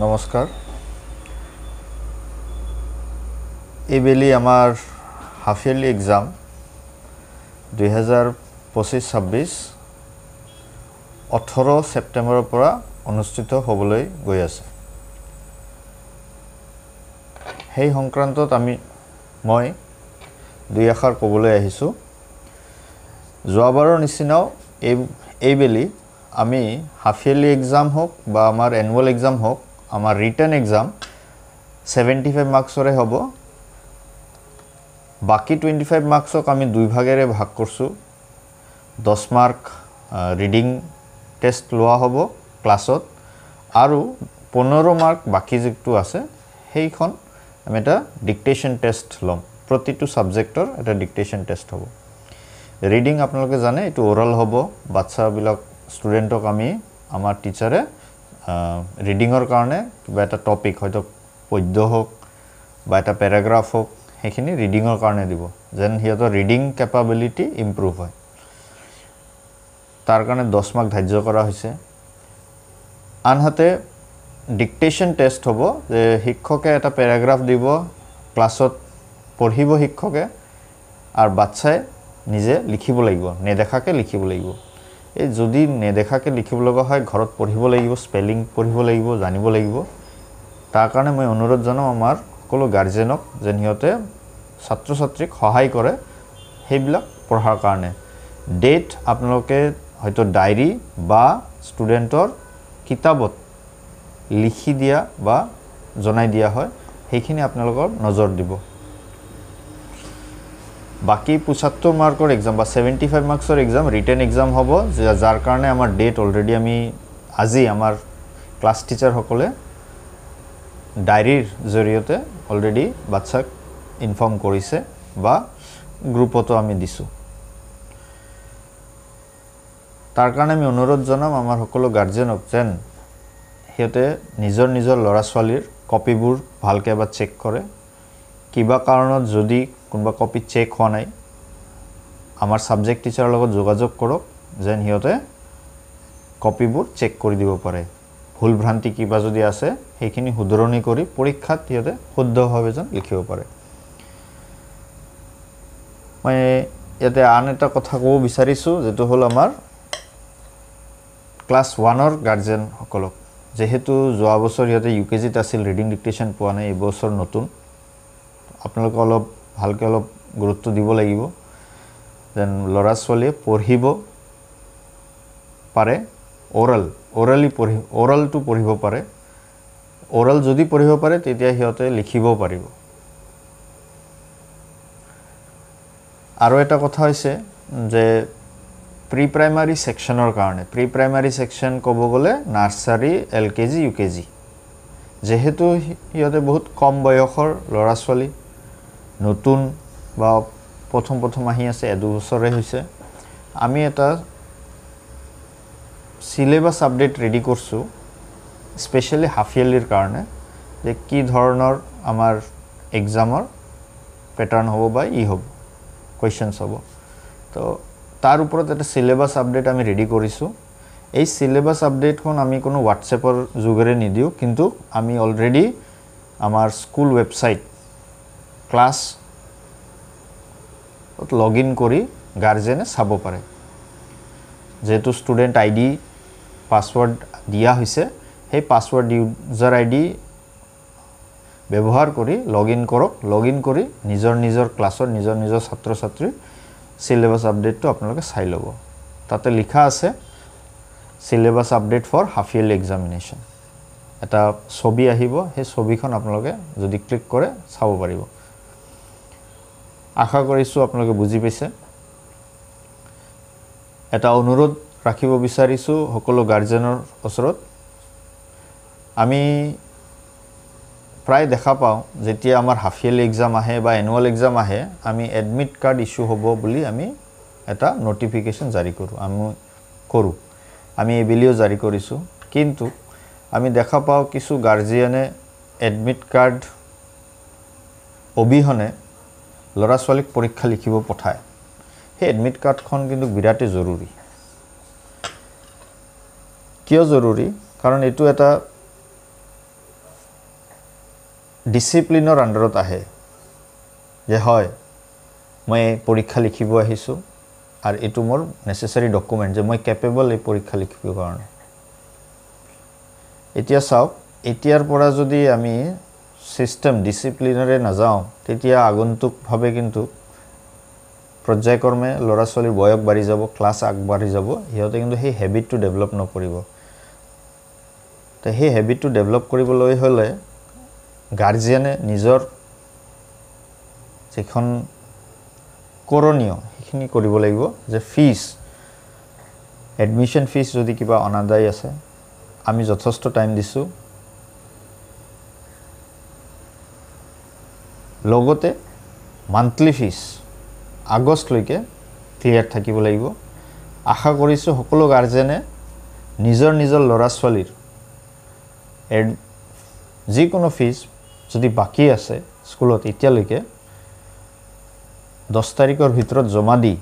নমস্কাৰ এইবেলি আমাৰ হাফ ইয়াৰলি এক্সাম 2025-26 18 সেপ্টেম্বৰৰ পৰা অনুষ্ঠিত হ'বলৈ গৈ আছে সেই সংক্ৰান্তত মই দুই আখৰ ক'বলৈ আহিছো যোৱাবাৰৰ নিচিনাও এইবেলি আমি হাফ ইয়াৰলি এক্সাম হোক বা আমাৰ এনুৱেল এক্সাম হোক আমাৰ ৰিটেন এক্সাম 75 মাৰ্কছৰে হ'ব বাকি 25 মাৰ্কছক আমি দুই ভাগেৰে ভাগ কৰছো 10 মাৰ্ক ৰিডিং টেষ্ট লোৱা হ'ব ক্লাছত আৰু 15 মাৰ্ক বাকি যেটো আছে সেইখন আমি এটা ডিক্টেশন টেষ্ট লম প্ৰতিটো সাবজেক্টৰ এটা ডিক্টেশন টেষ্ট হ'ব ৰিডিং আপোনালোকে জানে এটো ওৰাল হ'ব বাচ্চা বিলাক স্টুডেন্টক আমি আমাৰ টিচাৰে ৰিডিংৰ কাৰণে কিবা এটা টপিক হয়তো পদ্য হোক বা এটা প্যাৰাগ্ৰাফ হোক হেখিনি ৰিডিংৰ কাৰণে দিব যেন হিয়তৰ ৰিডিং ক্যাপাবিলিটি ইমপ্ৰুভ হয় তাৰ কাৰণে 10 মাৰ্ক ধাৰ্য কৰা হৈছে আনহাতে ডিক্টেশন টেষ্ট হ'ব যে শিক্ষকে এটা প্যাৰাগ্ৰাফ দিব ক্লাছত পঢ়িব শিক্ষকে আৰু বাচ্চাই নিজে লিখিব লাগিব নেদেখাকে লিখিব লাগিব এই যদি নেদেখাকে লিখিব লগা হয় ঘৰত পঢ়িব লাগিব স্পেলিং পঢ়িব লাগিব জানিব লাগিব তাৰ কাৰণে মই অনুৰোধ জনাম আমাৰ সকলো গাৰ্জেনক যে নিহতে ছাত্ৰ ছাত্ৰীক সহায় কৰে হেবিলাক পঢ়াৰ কাৰণে ডেট আপোনালোকে হয়তো ডায়েৰী বা স্টুডেন্টৰ কিতাবত লিখি দিয়া বা জনাই দিয়া হয় হেখিনি আপোনালোকৰ নজৰ দিব বাকি 75 মাৰ্কৰ এক্সাম বা 75 মাৰ্কছৰ এক্সাম ৰিটেন এক্সাম হ'ব যাৰ কাৰণে আমাৰ ডেট অলৰেডি আমি আজি আমাৰ ক্লাস টিচাৰ সকলে ডায়েৰীৰ জৰিয়তে অলৰেডি বাচ্চাক ইনফৰ্ম কৰিছে বা গ্ৰুপতো আমি দিছো তাৰ কাৰণে আমি অনুৰোধ জনাম আমাৰ সকলো গাৰ্জেনক যেন হেতে নিজৰ ল'ৰা ছোৱালীৰ কপিবোৰ ভালকে বা চেক কৰে কিবা কাৰণত যদি কোনবা কপি চেক হোৱা নাই আমাৰ সাবজেক্ট টিচাৰৰ লগত যোগাযোগ কৰক যেন হিয়তে কপিবোৰ চেক কৰি দিব পাৰে ভুল ভ্ৰান্তি কিবা যদি আছে হেখিনি শুধৰণি কৰি পৰীক্ষাত হিয়তে শুদ্ধভাৱে যেন লিখিব পাৰে মই ইয়াতে আন এটা কথা ক'ব বিচাৰিছো যেটো হল আমাৰ ক্লাস 1ৰ গাৰ্জেন সকলক যেহেতু যোৱা বছৰ হিয়তে ইউকেজিত আছিল ৰিডিং ডিক্টেশন পোৱা নাই এই বছৰ নতুন আপোনালোক অলপ ভালকে অলপ গুৰুত্ব দিব লাগিব যেন লৰা ছোৱালীয়ে পঢ়িব পাৰে ওৰালটো পঢ়িব পাৰে ওৰাল যদি পঢ়িব পাৰে তেতিয়া হিয়তে লিখিব পাৰিব আৰু এটা কথা হৈছে যে প্ৰি প্ৰাইমাৰী সেকশনৰ কাৰণে প্ৰি প্ৰাইমাৰী সেকশন ক'ব গলে নাৰ্সাৰী এলকেজি ইউকেজি যেহেতু হিয়তে বহুত কম বয়সৰ লৰা ছোৱালী নতুন বা প্ৰথম আহি আছে এদু বছৰে হৈছে আমি এটা সিলেবাস আপডেট ৰেডি কৰছো স্পেশালি হাফ ইয়াৰলিৰ কাৰণে যে কি ধৰণৰ আমাৰ এক্সামৰ প্যাটাৰ্ন হ'ব বা হ'ব কোৱেশ্চনছ হ'ব তো তাৰ ওপৰত এটা সিলেবাস আপডেট আমি ৰেডি কৰিছো এই সিলেবাস আপডেটখন আমি কোনো WhatsAppৰ যোগেৰে নিদিও কিন্তু আমি অলৰেডি আমাৰ স্কুল ওয়েবসাইট ক্লাস লগইন কৰি গাৰ্জেনে চাব পাৰে যেটো স্টুডেন্ট আইডি পাসওয়াৰ্ড দিয়া হৈছে সেই পাসওয়াৰ্ড ইউজাৰ আইডি ব্যৱহাৰ কৰি লগইন কৰক লগইন কৰি নিজৰ ক্লাছৰ নিজৰ ছাত্ৰ ছাত্ৰী সিলেবাস আপডেটটো আপোনালোকে চাই ল'ব তাতে লিখা আছে syllabus update for half yearly examination এটা ছবি আহিব সেই ছবিখন আপোনালোকে যদি ক্লিক কৰে চাব পাৰিব আশা কৰিছো আপোনালোকে বুজি পাইছে এটা অনুৰোধ ৰাখিব বিচাৰিছো সকলো গাৰ্জেনৰ ওচৰত আমি প্ৰায় দেখা পাওঁ যেতিয়া আমাৰ হাফ ইয়াৰলি এক্সাম আহে বা এনুৱেল এক্সাম আহে আমি এডমিট কাৰ্ড ইস্যু হ'ব বুলি আমি এটা নোটিফিকেশন জাৰি কৰো আমি এই বিলিও জাৰি কৰিছো কিন্তু আমি দেখা পাওঁ কিছু গাৰ্জিয়ানে এডমিট কাৰ্ড অবিহনে লৰা ছোৱালীক পৰীক্ষা লিখিব পঠায় সেই এডমিট কাৰ্ডখন কিন্তু বিৰাট জৰুৰী কিয় জৰুৰী কাৰণ এটো এটা ডিসিপ্লিনৰ আণ্ডাৰত আহে যে হয় মই পৰীক্ষা লিখিব আহিছোঁ আৰু এইটো মোৰ নেসেসাৰি ডকুমেন্ট যে মই কেপেবল এই পৰীক্ষা লিখিবৰ কাৰণে এতিয়া চাওক এতিয়াৰ পৰা যদি আমি সিস্টেম ডিসিপ্লিনাৰে নাযাওঁ তেতিয়া আগন্তুকভাৱে কিন্তু পৰ্যায়ক্ৰমে ল'ৰা ছোৱালীৰ বয়স বাঢ়ি যাব ক্লাছ আগবাঢ়ি যাব হিহঁতে কিন্তু সেই হেবিটটো ডেভেলপ নকৰিব তে সেই হেবিটটো ডেভেলপ কৰিবলৈ হলে গাৰ্জিয়ানে নিজৰ যেখন কৰণীয় সেইখিনি কৰিব লাগিব যে ফিজ এডমিশন ফিজ যদি কিবা অনাদায় আছে আমি যথেষ্ট টাইম দিছো লগতে মান্থলি ফিজ আগষ্ট লৈকে ক্লিয়াৰ থাকিব লাগিব আশা কৰিছো সকলো গাৰ্জেনে নিজৰ নিজৰ ল'ৰা ছোৱালীৰ যিকোনো ফিজ যদি বাকি আছে স্কুলত এতিয়ালৈকে 10 তাৰিখৰ ভিতৰত জমা দি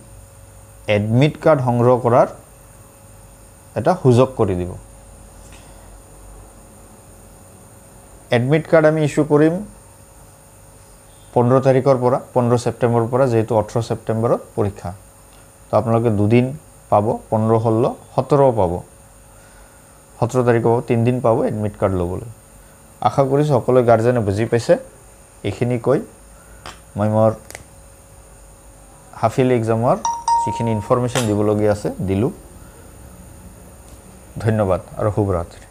এডমিট কাৰ্ড সংগ্ৰহ কৰাৰ এটা সুযোগ কৰি দিব এডমিট কাৰ্ড আমি ইস্যু কৰিম 15 তাৰিখৰ পৰা 15 সেপ্টেম্বৰৰ পৰা যেহেতু 18 সেপ্টেম্বৰত পৰীক্ষা তো আপোনালোকে দুদিন পাব 15 16 17 পাব 17 তাৰিখ পাব 3 দিন পাব এডমিট কাৰ্ড ল'বলৈ আশা কৰিছো সকলো গাৰ্জেনে বুজি পাইছে এইখিনি কৈ মই মোৰ হাফিল এক্সামৰ যিখিনি ইনফৰমেশন দিবলগীয়া আছে দিলু ধন্যবাদ আৰু শুভৰাত্ৰি